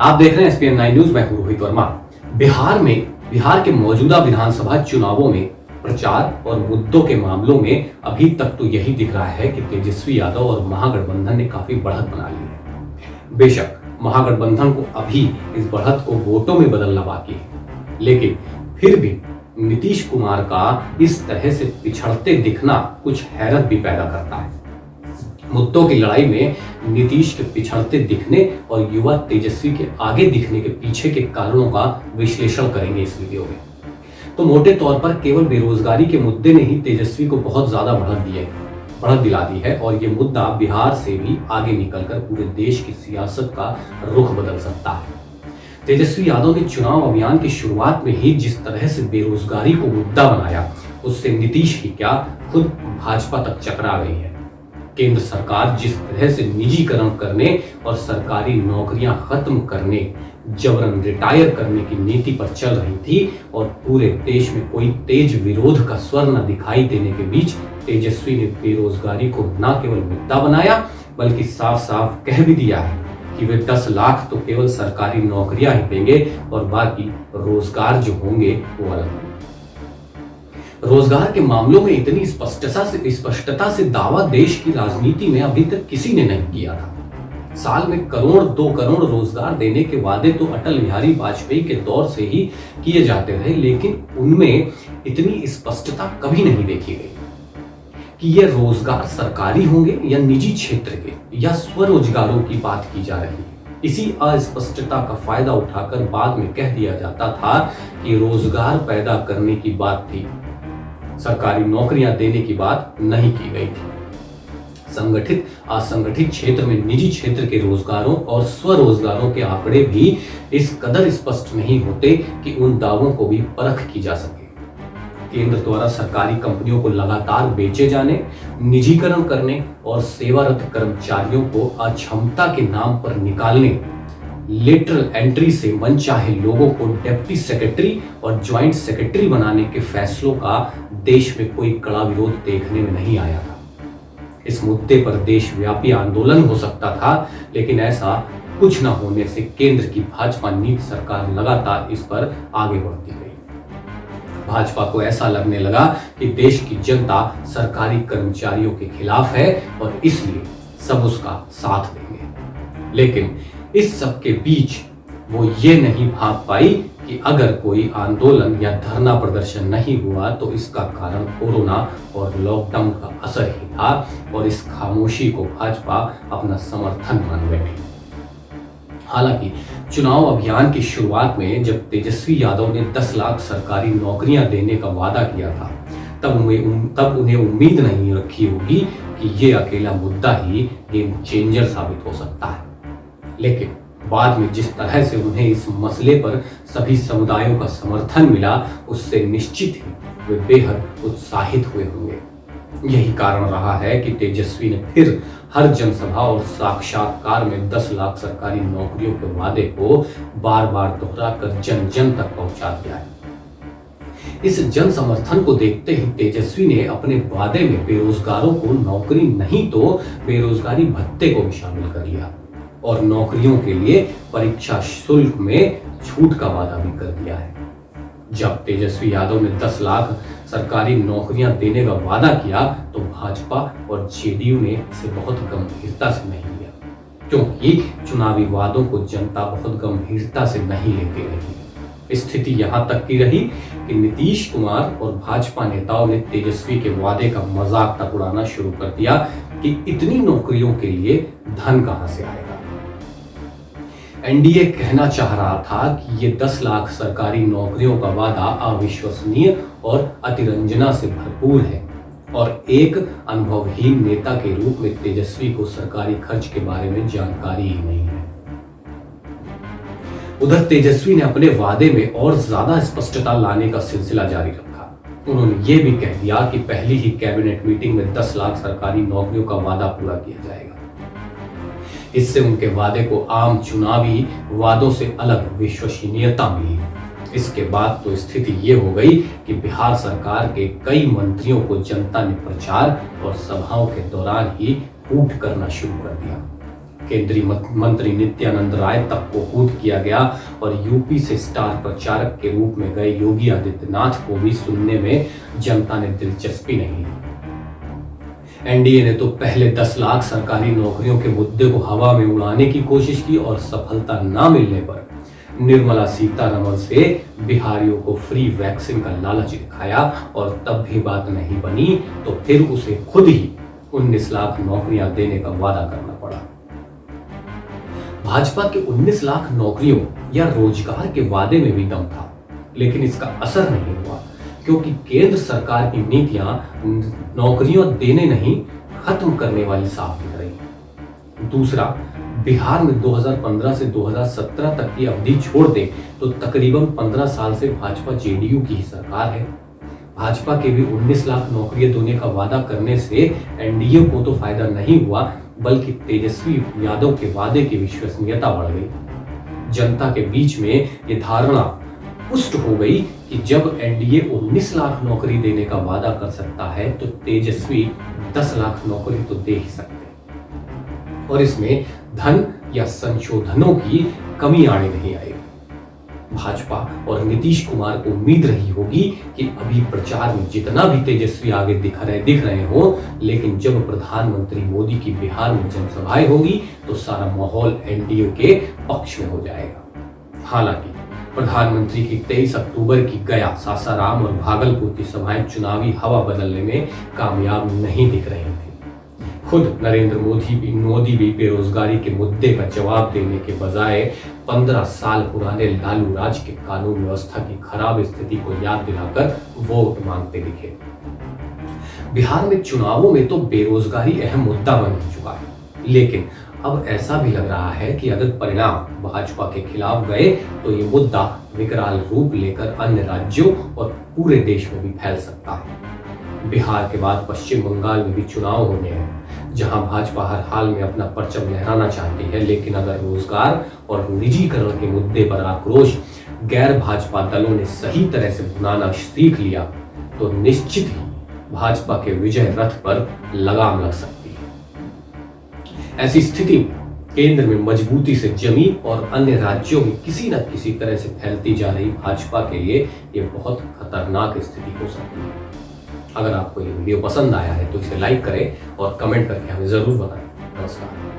आप देख रहे हैं एसपीएन 9 न्यूज। मैं हूं रोहित वर्मा। बिहार के मौजूदा विधानसभा चुनावों में प्रचार और मुद्दों के मामलों में अभी तक तो यही दिख रहा है कि तेजस्वी यादव और महागठबंधन ने काफी बढ़त बना ली है। बेशक महागठबंधन को अभी इस बढ़त को वोटों में बदलना बाकी है, लेकिन फिर भी नीतीश कुमार का इस तरह से पिछड़ते दिखना कुछ हैरत भी पैदा करता है। मुद्दों की लड़ाई में नीतीश के पिछड़ते दिखने और युवा तेजस्वी के आगे दिखने के पीछे के कारणों का विश्लेषण करेंगे इस वीडियो में। तो मोटे तौर पर केवल बेरोजगारी के मुद्दे ने ही तेजस्वी को बहुत ज्यादा बढ़त दिला दी है और ये मुद्दा बिहार से भी आगे निकलकर पूरे देश की सियासत का रुख बदल सकता है। तेजस्वी यादव ने चुनाव अभियान की शुरुआत में ही जिस तरह से बेरोजगारी को मुद्दा बनाया, उससे नीतीश ही क्या खुद भाजपा तक चकरा गई है। केंद्र सरकार जिस तरह से निजीकरण करने और सरकारी नौकरियां खत्म करने, जबरन रिटायर करने की नीति पर चल रही थी और पूरे देश में कोई तेज विरोध का स्वर न दिखाई देने के बीच तेजस्वी ने बेरोजगारी को न केवल मुद्दा बनाया बल्कि साफ साफ कह भी दिया है कि वे 10 लाख तो केवल सरकारी नौकरियां ही देंगे और बाकी रोजगार जो होंगे वो अलग। रोजगार के मामलों में इतनी स्पष्टता से दावा देश की राजनीति में अभी तक किसी ने नहीं किया था। साल में 1-2 करोड़ रोजगार देने के वादे तो अटल बिहारी वाजपेयी के दौर से ही किए जाते रहे, लेकिन उनमें इतनी स्पष्टता कभी नहीं देखी गई कि ये रोजगार सरकारी होंगे या निजी क्षेत्र के या स्वरोजगारों की बात की जा रही है। इसी अस्पष्टता का फायदा उठाकर बाद में कह दिया जाता था कि रोजगार पैदा करने की बात थी, सरकारी नौकरियां देने की बात नहीं की गई थी। संगठित असंगठित क्षेत्र में निजी क्षेत्र के रोजगारों और स्वरोजगारों के आंकड़े भी इस कदर स्पष्ट नहीं होते कि उन दावों को भी परख की जा सके। केंद्र द्वारा सरकारी कंपनियों को लगातार बेचे जाने, निजीकरण करने और सेवारत कर्मचारियों को अक्षमता के नाम पर निकालने, लेटरल एंट्री से मनचाहे लोगों को डिप्टी सेक्रेटरी और ज्वाइंट सेक्रेटरी बनाने के फैसलों का देश में कोई कड़ा विरोध देखने में नहीं आया था। इस मुद्दे पर देशव्यापी आंदोलन हो सकता था, लेकिन ऐसा कुछ न होने से केंद्र की भाजपा नीति सरकार लगातार इस पर आगे बढ़ती गई। भाजपा को ऐसा लगने लगा कि देश की जनता सरकारी कर्मचारियों के खिलाफ है और इसलिए सब उसका साथ देंगे। लेकिन इस सब के बीच वो ये नहीं भाप पाई कि अगर कोई आंदोलन या धरना प्रदर्शन नहीं हुआ तो इसका कारण कोरोना और लॉकडाउन का असर ही था और इस खामोशी को भाजपा अपना समर्थन मान बैठी। हालांकि चुनाव अभियान की शुरुआत में जब तेजस्वी यादव ने 10 लाख सरकारी नौकरियां देने का वादा किया था, तब उन्हें उम्मीद नहीं रखी होगी कि ये अकेला मुद्दा ही गेम चेंजर साबित हो सकता है। लेकिन बाद में जिस तरह से उन्हें इस मसले पर सभी समुदायों का समर्थन मिला, उससे निश्चित ही वे बेहद उत्साहित हुए होंगे। यही कारण रहा है कि तेजस्वी ने फिर हर जनसभा और साक्षात्कार में 10 लाख सरकारी नौकरियों के वादे को बार बार दोहराकर जन जन तक पहुंचा दिया है। इस जन समर्थन को देखते ही तेजस्वी ने अपने वादे में बेरोजगारों को नौकरी नहीं तो बेरोजगारी भत्ते को भी शामिल कर लिया और नौकरियों के लिए परीक्षा शुल्क में छूट का वादा भी कर दिया है। जब तेजस्वी यादव ने 10 लाख सरकारी नौकरियां देने का वादा किया तो भाजपा और जेडीयू ने इसे बहुत गंभीरता से नहीं लिया, क्योंकि चुनावी वादों को जनता बहुत गंभीरता से नहीं लेती रही। स्थिति यहां तक की रही कि नीतीश कुमार और भाजपा नेताओं ने तेजस्वी के वादे का मजाक तक उड़ाना शुरू कर दिया कि इतनी नौकरियों के लिए धन कहां से आएगा। एनडीए कहना चाह रहा था कि ये 10 लाख सरकारी नौकरियों का वादा अविश्वसनीय और अतिरंजना से भरपूर है और एक अनुभवहीन नेता के रूप में तेजस्वी को सरकारी खर्च के बारे में जानकारी ही नहीं है। उधर तेजस्वी ने अपने वादे में और ज्यादा स्पष्टता लाने का सिलसिला जारी रखा। उन्होंने ये भी कह दिया कि पहली ही कैबिनेट मीटिंग में 10 लाख सरकारी नौकरियों का वादा पूरा किया जाएगा। इससे उनके वादे को आम चुनावी वादों से अलग विश्वसनीयता मिली। इसके बाद तो स्थिति ये हो गई कि बिहार सरकार के कई मंत्रियों को जनता ने प्रचार और सभाओं के दौरान ही कूट करना शुरू कर दिया। केंद्रीय मंत्री नित्यानंद राय तक को कूट किया गया और यूपी से स्टार प्रचारक के रूप में गए योगी आदित्यनाथ को भी सुनने में जनता ने दिलचस्पी नहीं ली। एनडीए ने तो पहले 10 लाख सरकारी नौकरियों के मुद्दे को हवा में उड़ाने की कोशिश की और सफलता न मिलने पर निर्मला सीतारमण से बिहारियों को फ्री वैक्सीन का लालच दिखाया और तब भी बात नहीं बनी तो फिर उसे खुद ही 19 लाख नौकरियां देने का वादा करना पड़ा। भाजपा के 19 लाख नौकरियों या रोजगार के वादे में भी दम था, लेकिन इसका असर नहीं हुआ क्योंकि केंद्र सरकार की नीतियां नौकरियां देने नहीं खत्म करने वाली साफ दिख रही। दूसरा, बिहार में 2015 से 2017 तक की अवधि छोड़ दें तो तकरीबन 15 साल से भाजपा जेडीयू की ही सरकार है। भाजपा के भी 19 लाख नौकरियां देने का वादा करने से एनडीए को तो फायदा नहीं हुआ, बल्कि तेजस्वी यादव के वादे की विश्वसनीयता बढ़ गई। जनता के बीच में ये धारणा पुष्ट हो गई कि जब एनडीए 19 लाख नौकरी देने का वादा कर सकता है तो तेजस्वी 10 लाख नौकरी तो दे ही सकते हैं और इसमें धन या संशोधनों की कमी आने नहीं आएगी। भाजपा और नीतीश कुमार को उम्मीद रही होगी कि अभी प्रचार में जितना भी तेजस्वी आगे दिख रहे हो, लेकिन जब प्रधानमंत्री मोदी की बिहार में जनसभाएं होगी तो सारा माहौल एनडीए के पक्ष में हो जाएगा। हालांकि प्रधानमंत्री की 23 अक्टूबर की गया, सासाराम और भागलपुर की सभाएं चुनावी हवा बदलने में कामयाब नहीं दिख रही थी। खुद नरेंद्र मोदी भी बेरोजगारी के मुद्दे का जवाब देने के बजाय 15 साल पुराने लालू राज के कानून व्यवस्था की खराब स्थिति को याद दिलाकर वोट मांगते दिखे। बिहार में चुनावों में तो बेरोजगारी अहम मुद्दा बन चुका है, लेकिन अब ऐसा भी लग रहा है कि अगर परिणाम भाजपा के खिलाफ गए तो ये मुद्दा विकराल रूप लेकर अन्य राज्यों और पूरे देश में भी फैल सकता है। बिहार के बाद पश्चिम बंगाल में भी चुनाव होने हैं, जहां भाजपा हर हाल में अपना परचम लहराना चाहती है, लेकिन अगर रोजगार और निजीकरण के मुद्दे पर आक्रोश गैर भाजपा दलों ने सही तरह से भुनाना सीख लिया तो निश्चित ही भाजपा के विजय रथ पर लगाम लग सकती है। ऐसी स्थिति में केंद्र में मजबूती से जमी और अन्य राज्यों में किसी न किसी तरह से फैलती जा रही भाजपा के लिए यह बहुत खतरनाक स्थिति हो सकती है। अगर आपको ये वीडियो पसंद आया है तो इसे लाइक करें और कमेंट करके हमें जरूर बताएं। नमस्कार।